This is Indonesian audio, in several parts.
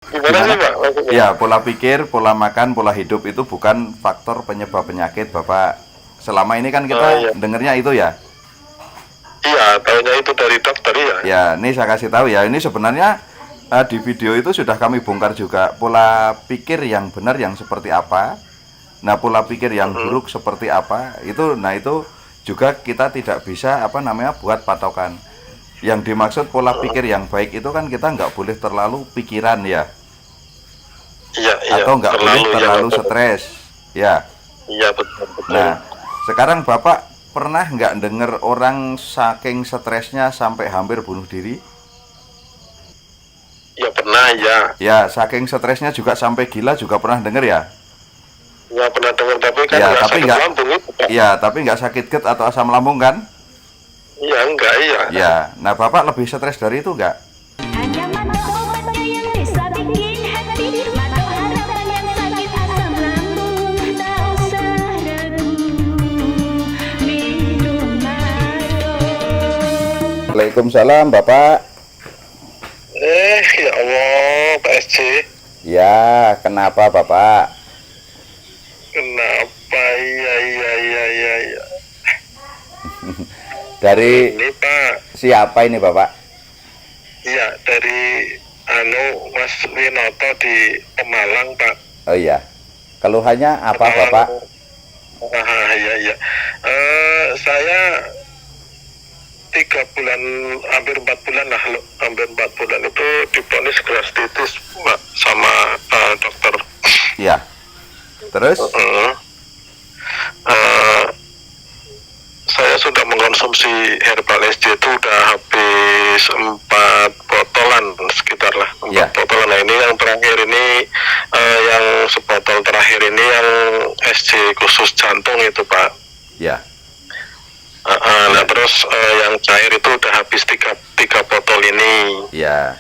Gimana sih Gimana? Pak maksudnya? Ya, pola pikir, pola makan, pola hidup itu bukan faktor penyebab penyakit, Bapak. Selama ini kan Oh kita iya. dengarnya itu ya. Iya, tahunya itu dari dokter ya. Ya, ini saya kasih tahu ya. Ini sebenarnya di video itu sudah kami bongkar juga pola pikir yang benar yang seperti apa. Nah, pola pikir yang Mm-mm. buruk seperti apa? Itu juga kita tidak bisa apa namanya buat patokan. Yang dimaksud pola pikir yang baik itu kan kita nggak boleh terlalu pikiran ya, Iya, iya, atau nggak boleh terlalu ya. terlalu stres ya. Iya, betul, betul. Nah, sekarang Bapak pernah nggak dengar orang saking stresnya sampai hampir bunuh diri? Ya pernah ya. Ya, saking stresnya juga sampai gila juga pernah dengar ya? Ya pernah dengar tapi kan Ya, nggak tapi sakit nggak, lambung itu Pak. ya, tapi nggak sakit GERD atau asam lambung kan? Iya, enggak, iya. Ya, nah Bapak lebih stres dari itu nggak? Hanya mata obatnya yang bisa bikin hati mata harapan yang sakit asam lambung. Tak usah ragu, minum mado. Waalaikumsalam Bapak. Ya Allah, Pak SC. Ya, kenapa Bapak? Kenapa? Iya, iya, iya, iya, iya. Dari Ini Pak, siapa ini Bapak? iya dari Mas Winoto di Pemalang Pak. Oh iya, keluhannya apa Bapak? Ah, iya, iya. Saya 3 bulan, hampir 4 bulan lah, hampir 4 bulan itu diponis gastritis Pak sama dokter. Iya. Terus? Uh, eh, saya sudah mengkonsumsi herbal SC itu udah habis 4 botolan sekitar lah, 4 botolan. Nah ini yang terakhir ini, yang sebotol terakhir ini yang SC khusus jantung itu Pak. Ya. Nah terus yang cair itu udah habis tiga botol ini. Ya.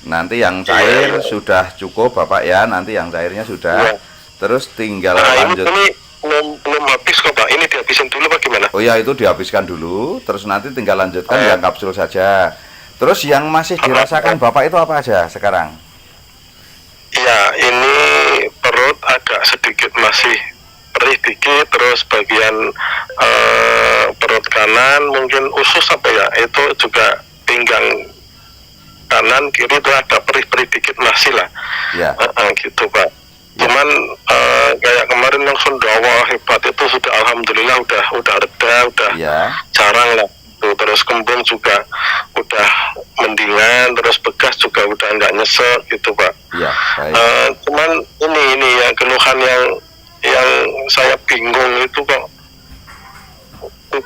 Nanti yang cair Iya. sudah cukup Bapak ya. Nanti yang cairnya sudah. Iya. Terus tinggal Nah lanjut. ini belum habis kok Pak. Ini dihabisin dulu apa gimana? Oh ya, itu dihabiskan dulu. Terus nanti tinggal lanjutkan Iya. yang kapsul saja. Terus yang masih dirasakan Bapak itu apa aja sekarang? Iya, ini perut agak sedikit masih perih dikit, terus bagian perut kanan mungkin usus apa ya, itu juga pinggang kanan kiri itu ada perih-perih dikit masih lah. Ya. Gitu Pak. Cuman kayak kemarin langsung wah hebat itu sudah alhamdulillah udah reda, udah Ya. jarang lah. Terus kembung juga udah mendingan, terus bekas juga udah nggak nyesek gitu Pak. Ya, baik. Cuman ini yang keluhan yang saya bingung itu kok 3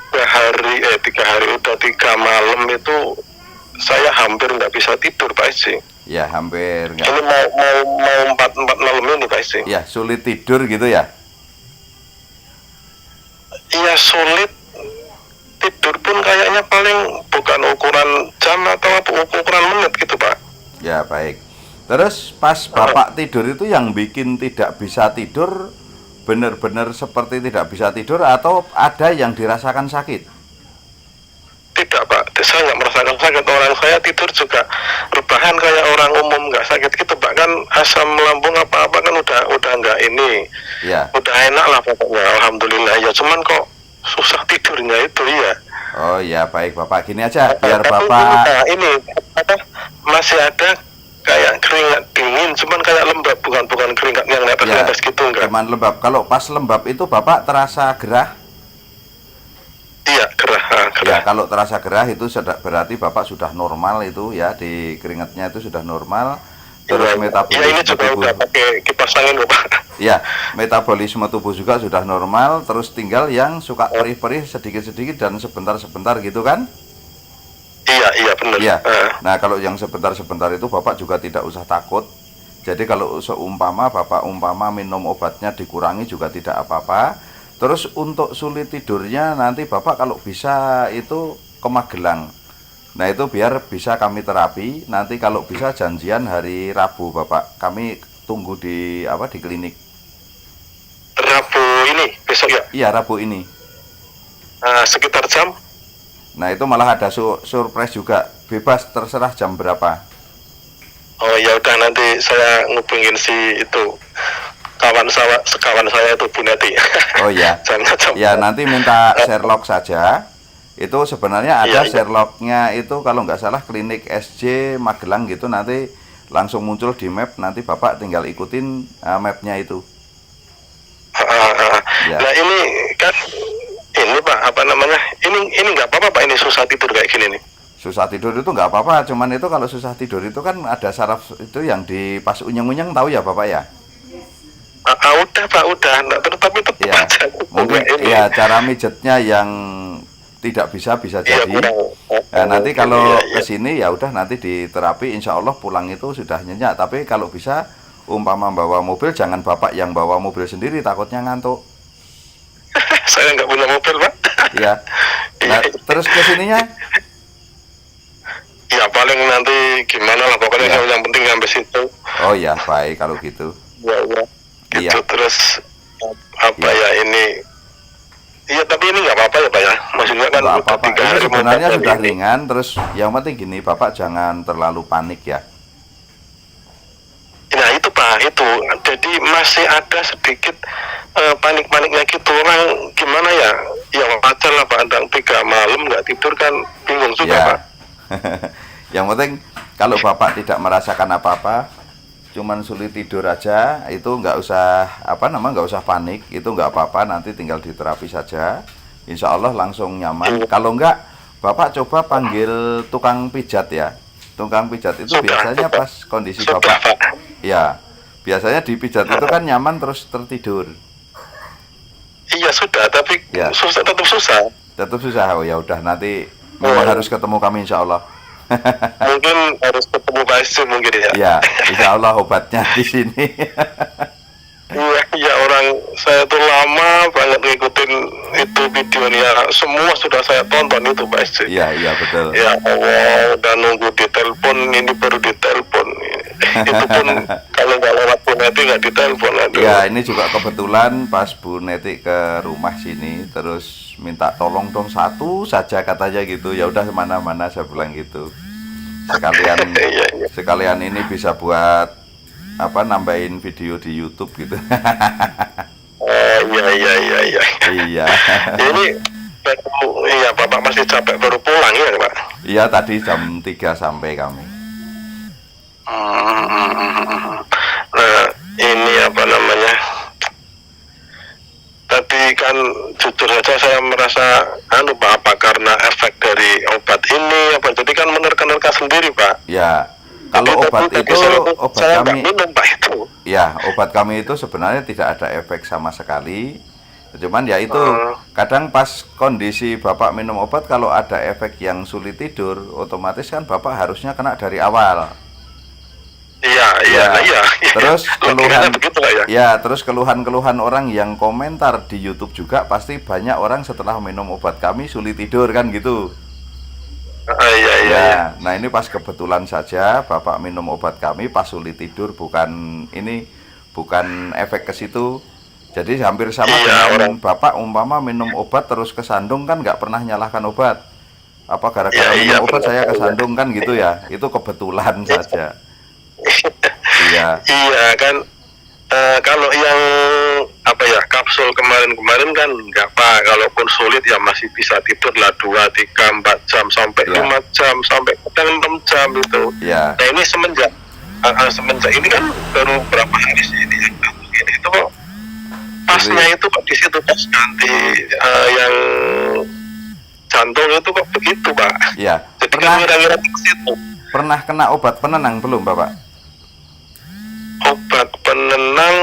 hari udah 3 malam itu saya hampir nggak bisa tidur Pak Isi. Ya, hampir Ini enggak. mau 4 malam ini Pak Isi. Ya, sulit tidur gitu ya. Iya sulit tidur pun kayaknya paling bukan ukuran jam atau ukuran menit gitu Pak. Ya, baik. Terus pas Bapak tidur itu yang bikin tidak bisa tidur benar-benar seperti tidak bisa tidur atau ada yang dirasakan sakit? Tidak Pak, saya nggak merasakan sakit. Orang saya tidur juga rebahan kayak orang umum, nggak sakit gitu Pak. Kan asam lambung apa-apa kan udah nggak ini, Ya. udah enak lah pokoknya. Alhamdulillah ya. Cuman kok susah tidurnya itu ya. Oh ya, baik Bapak. Gini aja, biar Tapi Bapak. ini apa, masih ada kayak keringat dingin, cuman kayak lembab, bukan keringat yang Ya, netes-netes gitu enggak. cuman lembab. Kalau pas lembab itu Bapak terasa gerah? Iya, gerah, Ya, gerah. kalau terasa gerah itu berarti Bapak sudah normal itu ya, di keringatnya itu sudah normal. Terus Ya, ini metabolisme juga tubuh. udah pakai kipas angin kok Pak. Ya, metabolisme tubuh juga sudah normal. Terus tinggal yang suka perih-perih sedikit-sedikit dan sebentar-sebentar gitu kan? Iya benar. Iya. Nah, kalau yang sebentar-sebentar itu Bapak juga tidak usah takut. Jadi kalau seumpama Bapak minum obatnya dikurangi juga tidak apa-apa. Terus untuk sulit tidurnya nanti Bapak kalau bisa itu ke Magelang. Nah, itu biar bisa kami terapi. Nanti kalau bisa janjian hari Rabu Bapak. Kami tunggu di klinik. Rabu ini besok ya. Iya, Rabu ini. Sekitar jam. Nah, itu malah ada surprise juga. Bebas terserah jam berapa. Oh ya udah, nanti saya ngubungin si itu sekawan saya itu Bu Neti. Oh ya, Jangan ya nanti minta Sherlock saja. Itu sebenarnya ada Iya. Sherlocknya itu kalau nggak salah klinik SJ Magelang gitu, nanti langsung muncul di map, nanti Bapak tinggal ikutin mapnya itu. Ya. Nah ini kan ini Pak, apa namanya? Ini nggak apa-apa Pak, ini susah tidur kayak gini nih. Susah tidur itu nggak apa-apa, cuman itu kalau susah tidur itu kan ada saraf itu yang di pas unyeng-unyeng, tahu ya Bapak ya? Udah Pak, udah. Nah, tapi tetap Ya, aja. mungkin Ini. ya cara mijetnya yang tidak bisa Iya, jadi. kurang. Nanti kalau Iya. kesini ya udah nanti diterapi, insya Allah pulang itu sudah nyenyak. Tapi kalau bisa umpama bawa mobil, jangan Bapak yang bawa mobil sendiri, takutnya ngantuk. Saya nggak punya mobil Pak. Ya. Nah, terus kesininya? Ya paling nanti gimana lah, pokoknya Ya. yang penting sampai situ. Oh ya, baik kalau gitu. Ya. Gitu. Iya. Terus apa Iya. ya ini? Iya, tapi ini nggak apa-apa ya Pak ya. Maksudnya kan Nggak udah apa-apa. 3 Ini hari sebenarnya mau sudah ini. ringan. Terus yang penting gini, Bapak jangan terlalu panik ya. Nah itu Pak, itu jadi masih ada sedikit panik-paniknya gitu. Orang gimana ya? Ya wajar lah Pak, andang 3 malam nggak tidur kan bingung juga Ya. Pak. Yang penting kalau Bapak tidak merasakan apa-apa, cuman sulit tidur aja, itu nggak usah nggak usah panik, itu nggak apa-apa, nanti tinggal diterapi saja, insya Allah langsung nyaman. Kalau nggak, Bapak coba panggil tukang pijat ya. Tukang pijat itu Sudah, biasanya sudah. pas kondisi Sudah Bapak, Pak. ya biasanya di pijat itu kan nyaman terus tertidur. Iya sudah, tapi Ya. susah, tetap susah. Tetap susah, oh ya udah nanti memang harus ketemu kami insya Allah. Mungkin harus ketemu Pak Isi mungkin ya. Ya, insya Allah obatnya di sini. Iya, orang saya tuh lama banget ngikutin itu videonya, semua sudah saya tonton itu Pak Isi. Iya, iya betul. Ya Allah, udah nunggu ditelepon, ini baru ditelepon. Itu pun kalau nggak lewat Bu Neti nggak ditelepon. Aduh. Ya, ini juga kebetulan pas Bu Neti ke rumah sini, terus minta tolong dong satu saja katanya gitu. Ya udah mana-mana saya bilang gitu. Sekalian Iya. sekalian ini bisa buat nambahin video di YouTube gitu. Oh iya. Iya. Ini iya Bapak masih capek baru pulang ya Pak. Iya, tadi jam 3 sampai kami. Nah ini apa namanya? Tadi kan jujur saja saya merasa Pak, apa karena efek dari obat ini apa, jadi kan menerka-nerka sendiri Pak. Ya, kalau Jadi, obat tapi itu obat saya nggak kami minum Pak itu. ya, obat kami itu sebenarnya tidak ada efek sama sekali. Cuman ya itu kadang pas kondisi Bapak minum obat, kalau ada efek yang sulit tidur, otomatis kan Bapak harusnya kena dari awal. Iya. Terus Logikanya keluhan begitu Pak ya. ya, terus keluhan-keluhan orang yang komentar di YouTube juga pasti banyak orang setelah minum obat kami sulit tidur kan gitu. Iya. Ya, nah ini pas kebetulan saja Bapak minum obat kami pas sulit tidur, bukan efek ke situ. Jadi hampir sama Iya, dengan Bapak umpama minum obat terus kesandung kan nggak pernah nyalahkan obat. Apa gara-gara Iya, minum obat benar. saya kesandung kan gitu ya? Itu kebetulan saja. Iya. Iya kan, kalau yang apa ya, kapsul kemarin kan nggak Pak, kalaupun sulit ya masih bisa tidur lah 2, 3, 4 jam sampai Ya. 5 jam sampai kadang 6 jam itu. Ya. Nah ini semenjak ini kan baru berapa hari sih ini itu kok pasnya itu kok di situ pas ganti yang jantung itu kok begitu Pak. Ya. Jadi kan Pernah ngira-ngira ke situ. pernah kena obat penenang belum, Bapak? Obat penenang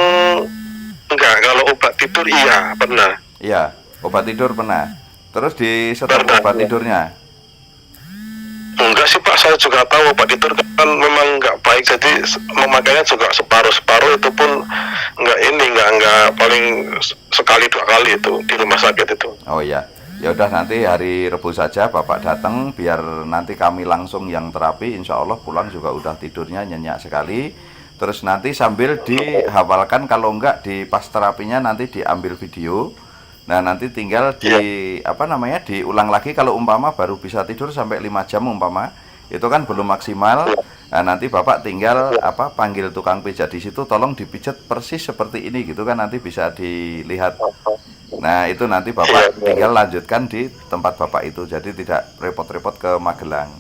enggak, kalau obat tidur iya pernah. Iya, obat tidur pernah. Terus di stop Pernah, obat ya. tidurnya. Enggak sih Pak, saya juga tahu obat tidur kan memang enggak baik, jadi memakainya juga separuh-separuh, itu pun enggak paling sekali 2 kali itu di rumah sakit itu. Oh iya. Ya udah nanti hari Rebu saja Bapak datang biar nanti kami langsung yang terapi, insya Allah pulang juga udah tidurnya nyenyak sekali. Terus nanti sambil dihafalkan, kalau enggak di pas terapinya nanti diambil video. Nah, nanti tinggal diulang lagi kalau umpama baru bisa tidur sampai 5 jam umpama. Itu kan belum maksimal. Nah, nanti Bapak tinggal panggil tukang pijat di situ, tolong dipijat persis seperti ini gitu kan, nanti bisa dilihat. Nah, itu nanti Bapak tinggal lanjutkan di tempat Bapak itu, jadi tidak repot-repot ke Magelang.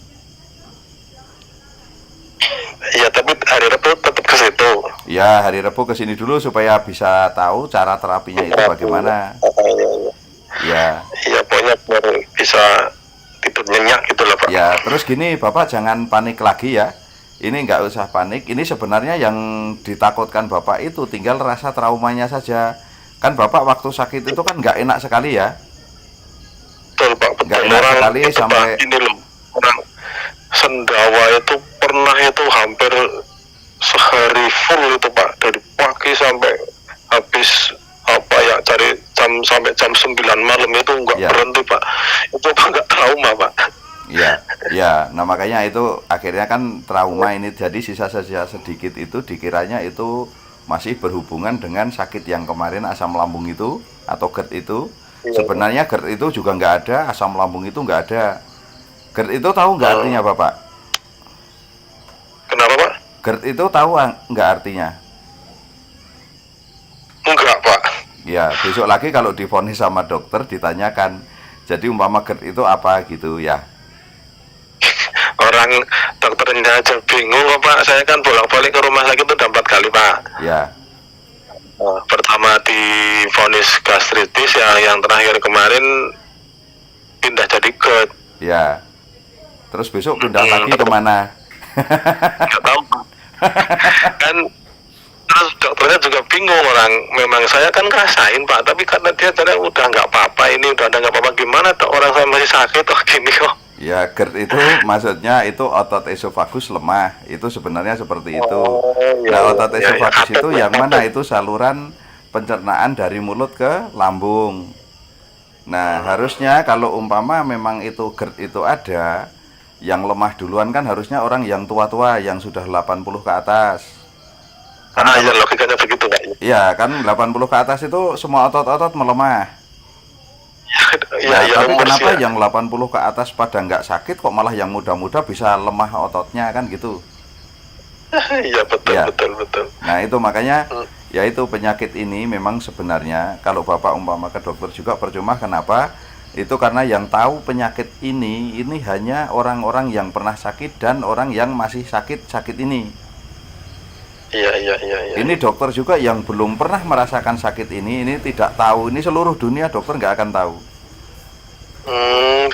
Iya, tapi hari Rabu tetap ke situ. Ya, hari Rabu ke sini dulu supaya bisa tahu cara terapinya itu bagaimana. Ya. Iya, pokoknya biar bisa tidur nyenyak gitu lah Pak. Ya, terus gini Bapak jangan panik lagi ya. Ini nggak usah panik. Ini sebenarnya yang ditakutkan Bapak itu tinggal rasa traumanya saja. Kan Bapak waktu sakit itu kan nggak enak sekali ya. Betul Pak, betul. Nggak enak sekali itu, sampai Pak, ini loh, orang Sendawa itu pernah itu hampir sehari full itu Pak, dari pagi sampai habis cari sampai jam 9 malam itu nggak berhenti Pak. Itu Pak nggak trauma Pak. Ya. Nah makanya itu akhirnya kan trauma ini, jadi sisa-sisa sedikit itu dikiranya itu masih berhubungan dengan sakit yang kemarin asam lambung itu atau GERD itu. Sebenarnya GERD itu juga nggak ada, asam lambung itu nggak ada. GERD itu tahu nggak artinya Bapak? Kenapa Pak? GERD itu tahu nggak artinya? Enggak Pak. Ya, besok lagi kalau divonis sama dokter ditanyakan, jadi umpama GERD itu apa gitu ya. Orang dokternya aja bingung Pak. Saya kan bolak-balik ke rumah sakit itu udah 4 kali Pak. Ya. Pertama di vonis gastritis, yang terakhir kemarin pindah jadi GERD. Ya. Terus besok pindah lagi kemana? Nggak tahu kan. Terus dokternya juga bingung, orang memang saya kan ngerasain Pak, tapi karena dia tadi udah nggak apa-apa, ini udah nggak apa-apa, gimana tuh orang saya masih sakit gini kok. Ya, GERD itu maksudnya itu otot esofagus lemah, itu sebenarnya seperti itu. Nah, otot esofagus itu yang mana itu saluran pencernaan dari mulut ke lambung. Nah, harusnya kalau umpama memang itu GERD itu ada, yang lemah duluan kan harusnya orang yang tua-tua yang sudah 80 ke atas. Ya logikanya begitu Pak. Iya, kan 80 ke atas itu semua otot-otot melemah. Tapi kenapa yang 80 ke atas pada nggak sakit, kok malah yang muda-muda bisa lemah ototnya kan gitu? Iya betul. Nah itu makanya ya itu penyakit ini memang sebenarnya kalau Bapak umpama ke dokter juga percuma. Kenapa? Itu karena yang tahu penyakit ini hanya orang-orang yang pernah sakit dan orang yang masih sakit ini. Iya. Ini dokter juga yang belum pernah merasakan sakit ini tidak tahu. Ini seluruh dunia dokter nggak akan tahu.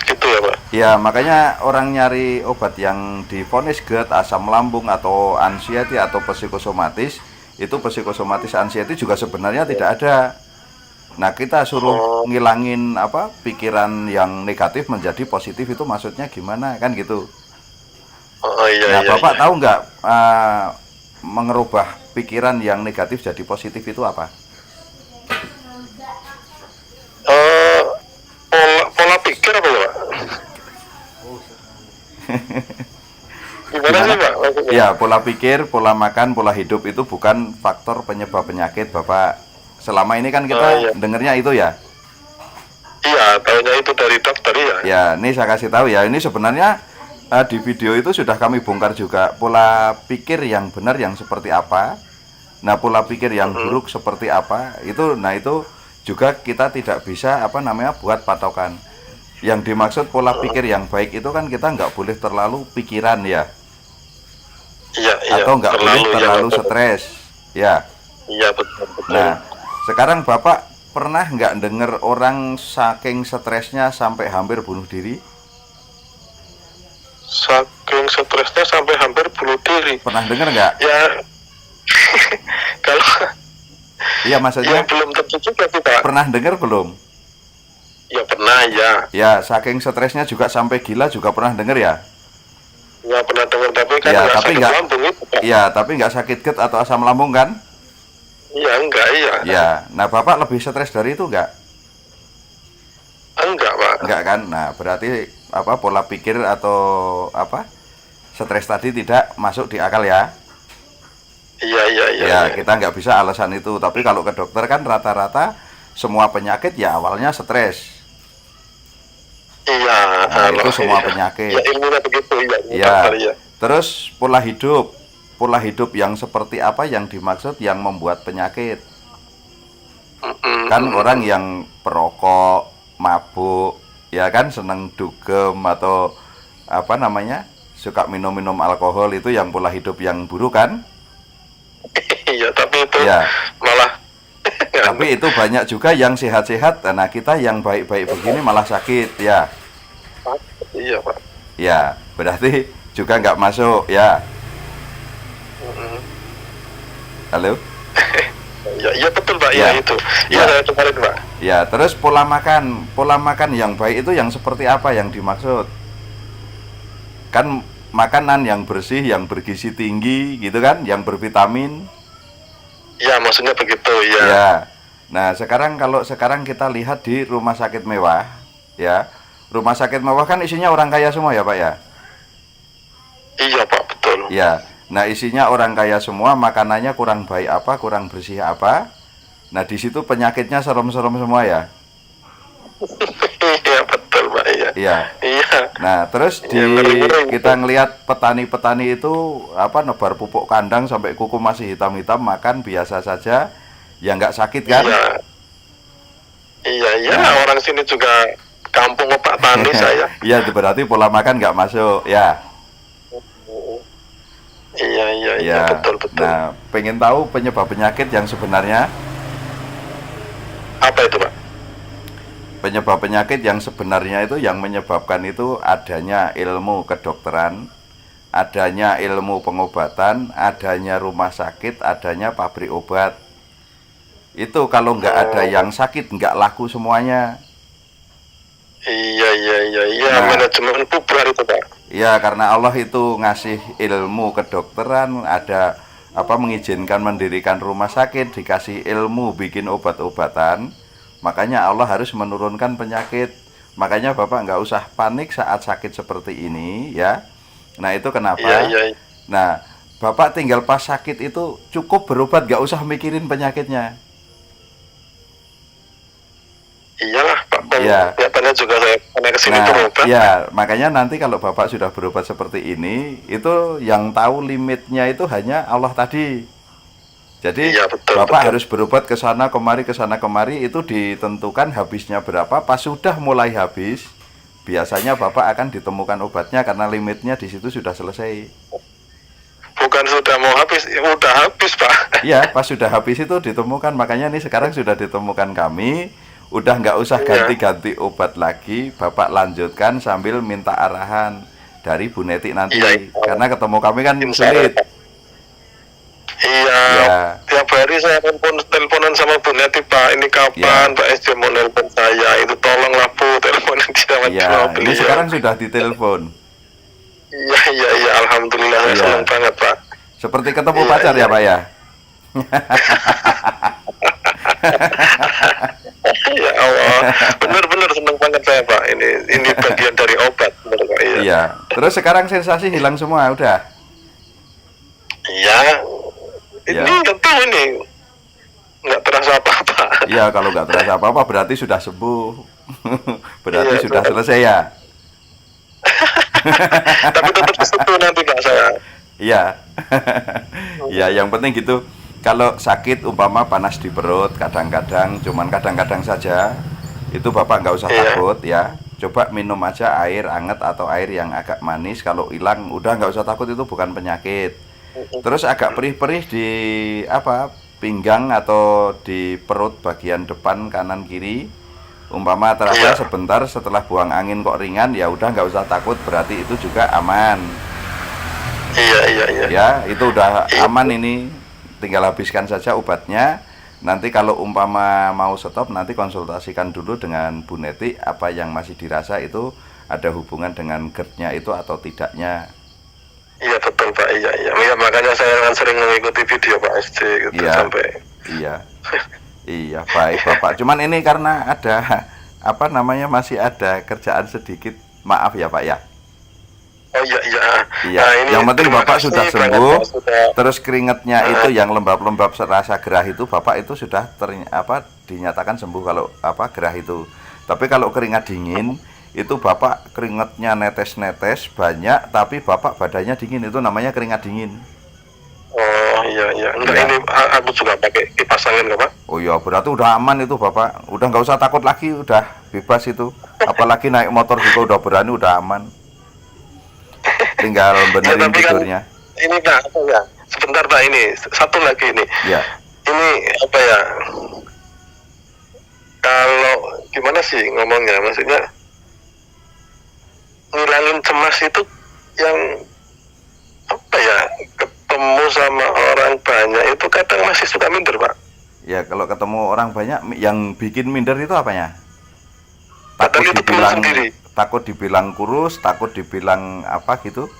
Gitu ya Pak. Ya makanya orang nyari obat yang divonis GERD, asam lambung atau anxiety atau psikosomatis, itu psikosomatis anxiety juga sebenarnya tidak ada. Nah kita suruh ngilangin pikiran yang negatif menjadi positif, itu maksudnya gimana kan gitu. Nah Bapak tahu nggak mengerubah pikiran yang negatif jadi positif itu apa? Pola pikir apa Pak? Gimana sih Pak? Ya, pola pikir, pola makan, pola hidup itu bukan faktor penyebab penyakit Bapak. Selama ini kan kita dengarnya itu ya. Iya, tahunya itu dari dokter ya. Ya, ini saya kasih tahu ya. Ini sebenarnya di video itu sudah kami bongkar juga pola pikir yang benar yang seperti apa. Nah, pola pikir yang buruk seperti apa. Itu juga kita tidak bisa buat patokan. Yang dimaksud pola pikir yang baik itu kan kita nggak boleh terlalu pikiran ya. Iya. Atau nggak boleh terlalu stres. Ya. Iya betul. Nah, sekarang Bapak pernah nggak dengar orang saking stresnya sampai hampir bunuh diri? Saking stresnya sampai hampir bunuh diri. Pernah dengar nggak? Ya. Kalau iya maksudnya. Ya belum tentu juga sih Pak. Pernah dengar belum? Ya pernah ya. Ya saking stresnya juga sampai gila juga pernah dengar ya? Ya pernah dengar, tapi kan ya, nggak tapi sakit lambung itu Pak. Iya tapi nggak sakit GERD atau asam lambung kan? Iya enggak Ya, nah Bapak lebih stres dari itu enggak? Enggak Pak. Enggak kan? Nah berarti pola pikir atau stres tadi tidak masuk di akal ya? Iya. Ya kita nggak bisa alasan itu. Tapi kalau ke dokter kan rata-rata semua penyakit ya awalnya stres. Iya. Nah, itu semua penyakit. Ya ilmunya begitu ya. Ya. Terus pola hidup yang seperti apa yang dimaksud yang membuat penyakit? Kan orang yang perokok, mabuk, ya kan, seneng dugem atau apa namanya, suka minum-minum alkohol, itu yang pola hidup yang buruk kan? Iya, tapi itu Ya. malah Tapi itu banyak juga yang sehat-sehat. Nah, kita yang baik-baik begini malah sakit, ya. iya Pak. Ya, berarti juga nggak masuk, ya. Halo? Ya betul Pak, Ya. ya itu. Ya. Iya, saya kemarin Pak. Ya, terus pola makan yang baik itu yang seperti apa yang dimaksud? Kan makanan yang bersih, yang bergizi tinggi, gitu kan, yang bervitamin. Ya, maksudnya begitu, ya. Ya. Nah, kalau sekarang kita lihat di rumah sakit mewah, ya. Rumah sakit mewah kan isinya orang kaya semua ya, Pak ya? Iya Pak, betul. Ya. Nah, isinya orang kaya semua, makanannya kurang baik apa, kurang bersih apa. Nah, di situ penyakitnya serem-serem semua ya. Iya betul Pak, iya. Iya. Iya. Nah, terus Iya, ngeri-ngeri. kita ngelihat petani-petani itu apa, nebar pupuk kandang sampai kuku masih hitam-hitam, makan biasa saja, ya nggak sakit kan? Iya, iya. Nah. Orang sini juga kampung Pak Tani saya. Iya, itu berarti pola makan nggak masuk, ya. Iya, Ya. betul. Nah, pengen tahu penyebab penyakit yang sebenarnya? Apa itu Pak? Penyebab penyakit yang sebenarnya itu, yang menyebabkan itu adanya ilmu kedokteran, adanya ilmu pengobatan, adanya rumah sakit, adanya pabrik obat. Itu kalau nggak ada yang sakit, nggak laku semuanya. Iya. Nah. Manajemen bubar itu Pak. Ya, karena Allah itu ngasih ilmu kedokteran, ada apa, mengizinkan mendirikan rumah sakit, dikasih ilmu bikin obat-obatan. Makanya Allah harus menurunkan penyakit. Makanya Bapak nggak usah panik saat sakit seperti ini, ya. Nah, itu kenapa? Iya. Nah, Bapak tinggal pas sakit itu cukup berobat, nggak usah mikirin penyakitnya. Iyalah Pak. Iya. Kelihatannya juga saya pernah kesini Nah, berobat. ya, makanya nanti kalau Bapak sudah berobat seperti ini, itu yang tahu limitnya itu hanya Allah tadi. Jadi Iya, betul, Bapak betul. harus berobat ke sana kemari, itu ditentukan habisnya berapa. Pas sudah mulai habis, biasanya Bapak akan ditemukan obatnya karena limitnya di situ sudah selesai. Bukan sudah mau habis, udah habis Pak. Iya, pas sudah habis itu ditemukan. Makanya ini sekarang sudah ditemukan kami, udah nggak usah Iya. ganti-ganti obat lagi. Bapak lanjutkan sambil minta arahan dari Bu Neti nanti. Iya. Karena ketemu kami kan Insya sulit. Allah. Iya. Ya. Tiap hari saya teleponan sama Bu Neti Pak. Ini kapan Ya. Pak SJ mau nelpon saya? Itu tolonglah Bu, teleponan sama Iya, ini beliau. sekarang sudah ditelepon. Iya. Alhamdulillah, saya Iya. senang banget Pak. Seperti ketemu Iya, pacar iya. ya, Pak ya? Ya Allah, benar-benar senang banget saya Pak. Ini bagian dari obat, benar Pak. Iya. Iya. Terus sekarang sensasi hilang semua, udah. Iya. Iya. Ini nggak tahu ini, nggak terasa apa-apa. Iya, kalau nggak terasa apa-apa berarti sudah sembuh. Berarti Iya, sudah benar. selesai ya. Tapi tetap ke situ nanti Pak saya. Iya. Ya, yang penting gitu. Kalau sakit umpama panas di perut, kadang-kadang, cuman kadang-kadang saja, itu Bapak nggak usah Iya. takut ya. Coba minum aja air hangat atau air yang agak manis. Kalau hilang, udah nggak usah takut, itu bukan penyakit. Terus agak perih-perih di apa, pinggang atau di perut bagian depan kanan kiri. Umpama terasa Iya. sebentar setelah buang angin kok ringan, ya udah nggak usah takut, berarti itu juga aman. Iya. Ya, itu udah Iya. aman ini. Tinggal habiskan saja obatnya. Nanti kalau umpama mau stop, nanti konsultasikan dulu dengan Bu Neti apa yang masih dirasa itu ada hubungan dengan GERD-nya itu atau tidaknya. Iya betul Pak. Iya. Ya, makanya saya kan sering mengikuti video Pak SJ gitu Iya. sampai. Iya. Iya, baik Bapak. Cuman ini karena ada apa namanya, masih ada kerjaan sedikit. Maaf ya, Pak ya. Oh iya. Iya, Nah, ini yang penting terima Bapak kasih sudah banget, sembuh. Pak, sudah. Terus keringatnya itu yang lembab-lembab serasa gerah itu Bapak itu sudah dinyatakan sembuh kalau apa, gerah itu. Tapi kalau keringat dingin itu bapak keringatnya netes-netes banyak, tapi bapak badannya dingin, itu namanya keringat dingin. Oh iya iya, enggak Iya. ini aku juga pakai kipas angin kok Pak. Oh iya, berarti udah aman itu bapak, udah nggak usah takut lagi, udah bebas itu. Apalagi naik motor juga udah berani, udah aman. Tinggal benerin tapi kan tidurnya. ini Pak, apa ya? Sebentar Pak, ini satu lagi ini. Ya, Ini apa ya? Kalau gimana sih ngomongnya? Maksudnya ngilangin cemas itu yang apa ya? Ketemu sama orang banyak itu kadang masih suka minder Pak. ya kalau ketemu orang banyak, yang bikin minder itu apanya? Padahal itu teman sendiri. Takut dibilang kurus, takut dibilang apa gitu?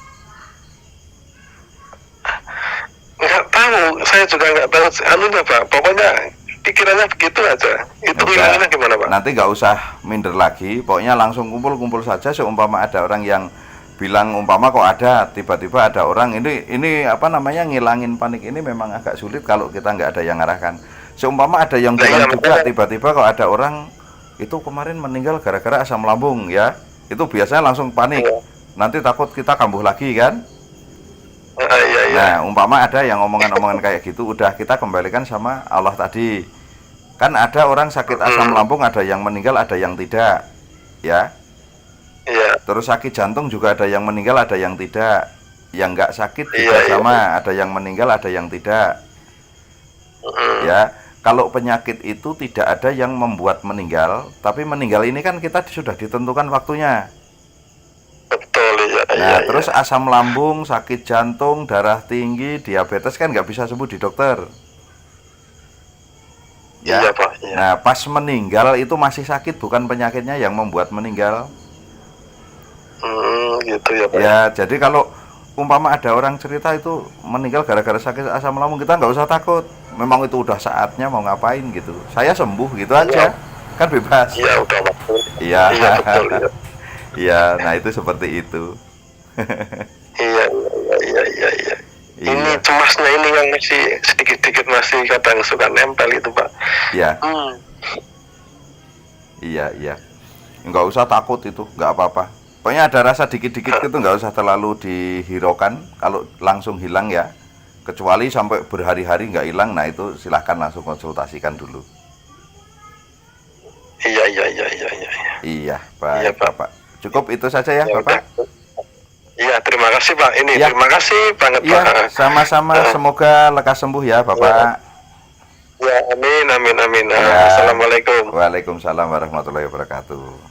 Nggak tahu, saya juga nggak tahu anunya Pak. Pokoknya pikirannya begitu aja. Itu Udah, ngilanginnya gimana Pak? nanti nggak usah minder lagi, pokoknya langsung kumpul-kumpul saja. Seumpama ada orang yang bilang, umpama kok ada, tiba-tiba ada orang ini apa namanya, ngilangin panik ini memang agak sulit kalau kita nggak ada yang ngarahkan. Seumpama ada yang bilang juga, tiba-tiba kok ada orang itu kemarin meninggal gara-gara asam lambung ya, itu biasanya langsung panik, nanti takut kita kambuh lagi kan. Iya iya. Nah, umpama ada yang omongan-omongan kayak gitu, udah kita kembalikan sama Allah tadi. Kan ada orang sakit asam lambung, ada yang meninggal, ada yang tidak. Ya. Iya. Terus sakit jantung juga ada yang meninggal, ada yang tidak. Yang nggak sakit juga Iya, sama, ada yang meninggal, ada yang tidak. Ya. Kalau penyakit itu tidak ada yang membuat meninggal, tapi meninggal ini kan kita sudah ditentukan waktunya. Betul ya. Nah, Iya, terus iya. asam lambung, sakit jantung, darah tinggi, diabetes kan nggak bisa sembuh di dokter. Ya. Iya Pak. Iya. Nah, pas meninggal itu masih sakit, bukan penyakitnya yang membuat meninggal. Gitu ya Pak. Ya, jadi kalau umpama ada orang cerita itu meninggal gara-gara sakit asam lambung, kita nggak usah takut. Memang itu udah saatnya, mau ngapain gitu. Saya sembuh gitu aja, kan bebas. Iya udah waktu. Iya. Iya betul ya. Iya, nah itu seperti itu. Iya iya iya iya. Ini Iya. cemasnya ini yang masih sedikit-sedikit masih kadang suka nempel itu Pak. Iya, iya. Nggak usah takut itu, nggak apa-apa. Pokoknya ada rasa dikit-dikit itu nggak usah terlalu dihiraukan. Kalau langsung hilang ya, kecuali sampai berhari-hari nggak hilang, nah itu silahkan langsung konsultasikan dulu. Iya iya iya iya iya. Iya, baik Iya, Pak. Bapak. Cukup itu saja ya, Bapak. udah. Iya terima kasih Pak. Ini Iya. terima kasih banget Iya, Pak. sama-sama. Semoga lekas sembuh ya, Bapak. Ya amin amin amin. Ya. Assalamualaikum. Waalaikumsalam warahmatullahi wabarakatuh.